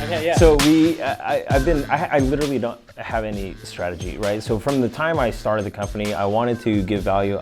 Okay, yeah. So I literally don't have any strategy, right? So from the time I started the company, I wanted to give value.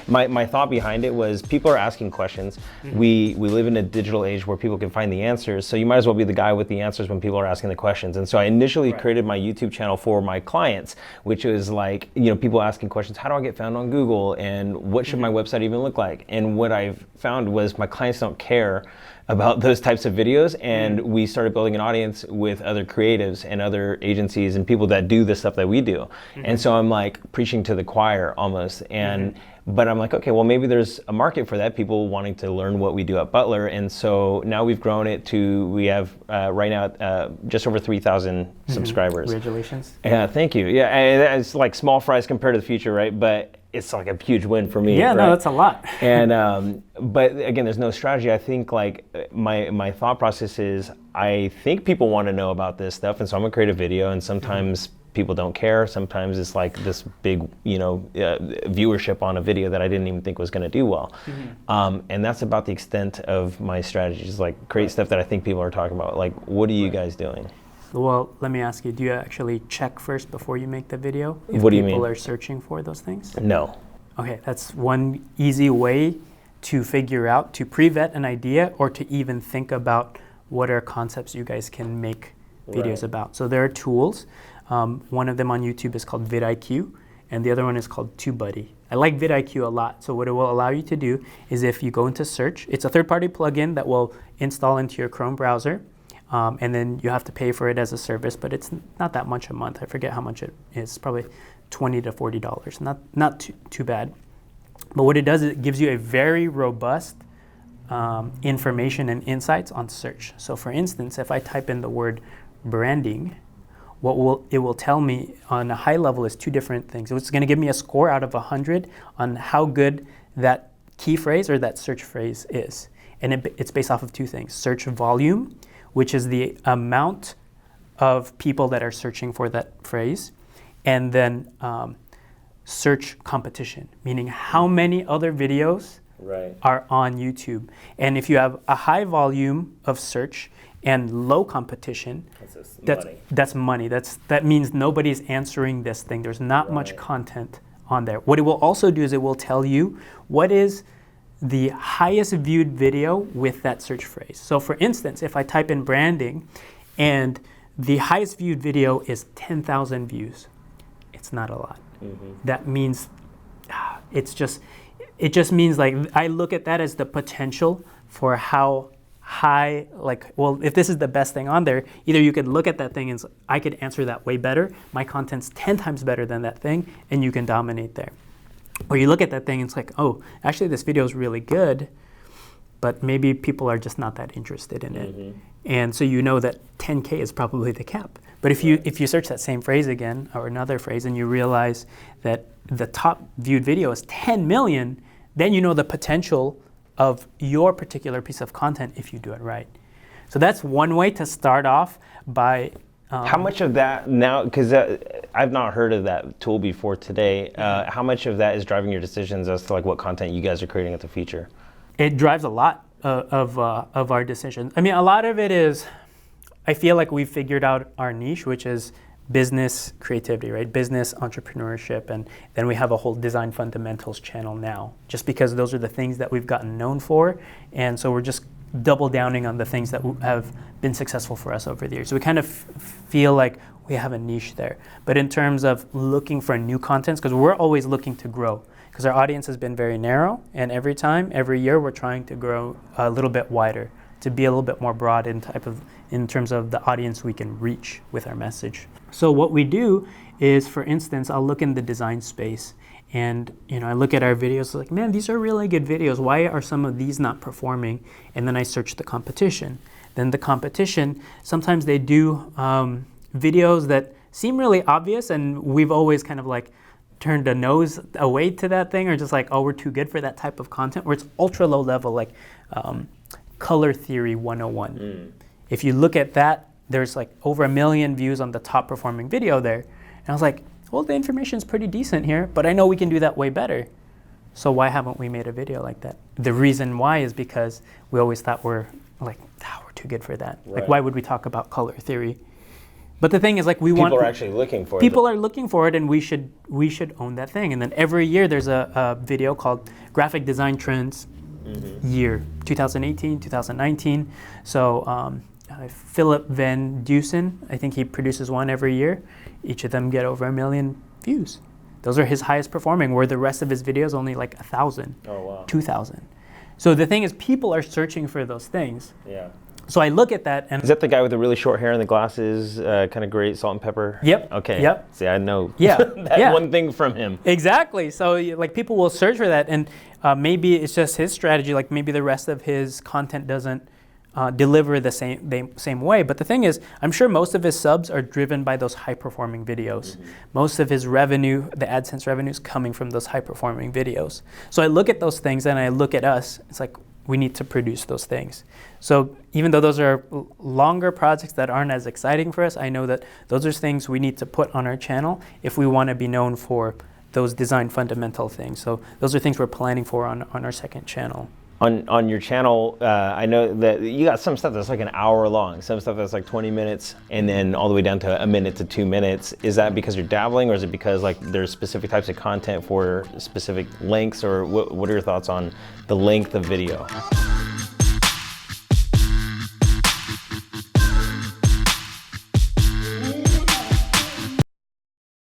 My thought behind it was people are asking questions. Mm-hmm. We live in a digital age where people can find the answers. So you might as well be the guy with the answers when people are asking the questions. And so I initially created my YouTube channel for my clients, which was like, people asking questions, how do I get found on Google? And what should my website even look like? And what I've found was my clients don't care about those types of videos, and we started building an audience with other creatives and other agencies and people that do the stuff that we do. And so I'm like preaching to the choir almost, but I'm like, okay, well maybe there's a market for that, people wanting to learn what we do at Butler. And so now we've grown it to, we have right now just over 3,000 subscribers. Congratulations. Yeah, thank you. Yeah, and it's like small fries compared to the future, right? But it's like a huge win for me. Yeah, right? No, that's a lot. And but again, there's no strategy. I think like my thought process is, I think people want to know about this stuff, and so I'm gonna create a video. And sometimes people don't care. Sometimes it's like this big, viewership on a video that I didn't even think was gonna do well. And that's about the extent of my strategy. Just like create stuff that I think people are talking about. Like, what are you guys doing? Well, let me ask you, do you actually check first before you make the video? What do you mean? If people are searching for those things? No. Okay, that's one easy way to figure out, to pre-vet an idea, or to even think about what are concepts you guys can make videos about. So there are tools. One of them on YouTube is called vidIQ, and the other one is called TubeBuddy. I like vidIQ a lot. So what it will allow you to do is, if you go into search, it's a third-party plugin that will install into your Chrome browser. And then you have to pay for it as a service, but it's not that much a month. I forget how much it is, probably $20 to $40. Not too bad. But what it does is it gives you a very robust information and insights on search. So for instance, if I type in the word branding, it will tell me on a high level is two different things. It's going to give me a score out of 100 on how good that key phrase or that search phrase is. And it's based off of two things: search volume, which is the amount of people that are searching for that phrase, and then search competition, meaning how many other videos are on YouTube. And if you have a high volume of search and low competition, that's money. That means nobody's answering this thing. There's not much content on there. What it will also do is it will tell you what is the highest viewed video with that search phrase. So for instance, if I type in branding and the highest viewed video is 10,000 views, it's not a lot. That means it just means like I look at that as the potential for how high, if this is the best thing on there, either you could look at that thing and I could answer that way better, my content's 10 times better than that thing, and you can dominate there. Or you look at that thing and it's like, oh, actually this video is really good, but maybe people are just not that interested in it. And so you know that 10K is probably the cap. But if you search that same phrase again, or another phrase, and you realize that the top viewed video is 10 million, then you know the potential of your particular piece of content if you do it right. So that's one way to start off by... how much of that now, because I've not heard of that tool before today, how much of that is driving your decisions as to like what content you guys are creating at the Futur? It drives a lot of our decisions. I mean, a lot of it is, I feel like we've figured out our niche, which is business creativity, right? Business entrepreneurship, and then we have a whole design fundamentals channel now, just because those are the things that we've gotten known for, and so we're just double downing on the things that have been successful for us over the years. So we kind of feel like we have a niche there. But in terms of looking for new contents, because we're always looking to grow, because our audience has been very narrow, and every year we're trying to grow a little bit wider, to be a little bit more broad in terms of the audience we can reach with our message. So what we do is, for instance, I'll look in the design space, and I look at our videos like, man, these are really good videos. Why are some of these not performing? And then I search the competition. Then the competition, sometimes they do videos that seem really obvious, and we've always kind of like turned a nose away to that thing, or just like, oh, we're too good for that type of content, where it's ultra low level, like color theory 101. If you look at that, there's like over 1 million views on the top performing video there. And I was like, well, the information's pretty decent here, but I know we can do that way better. So why haven't we made a video like that? The reason why is because we always thought we're like, too good for that. Right. Like, why would we talk about color theory? But the thing is, like, People are actually looking for it. People are looking for it, and we should own that thing. And then every year there's a video called Graphic Design Trends Year 2018, 2019. So Philip Van Dusen, I think he produces one every year. Each of them get over 1 million views. Those are his highest performing, where the rest of his videos only like 1,000, 2,000. So the thing is, people are searching for those things. Yeah. So I look at that, and Is that the guy with the really short hair and the glasses, kind of great, salt and pepper? Yep. Okay. Yep. See, I know Yeah. that one thing from him. Exactly. So like, people will search for that, and maybe it's just his strategy. Like, maybe the rest of his content doesn't deliver the same way. But the thing is, I'm sure most of his subs are driven by those high performing videos. Most of his revenue, the AdSense revenue, is coming from those high performing videos. So I look at those things, and I look at us. It's like, we need to produce those things. So even though those are longer projects that aren't as exciting for us, I know that those are things we need to put on our channel if we want to be known for those design fundamental things. So those are things we're planning for on our second channel. On your channel, I know that you got some stuff that's like an hour long, some stuff that's like 20 minutes, and then all the way down to 1 minute to 2 minutes. Is that because you're dabbling, or is it because like there's specific types of content for specific lengths, or what are your thoughts on the length of video?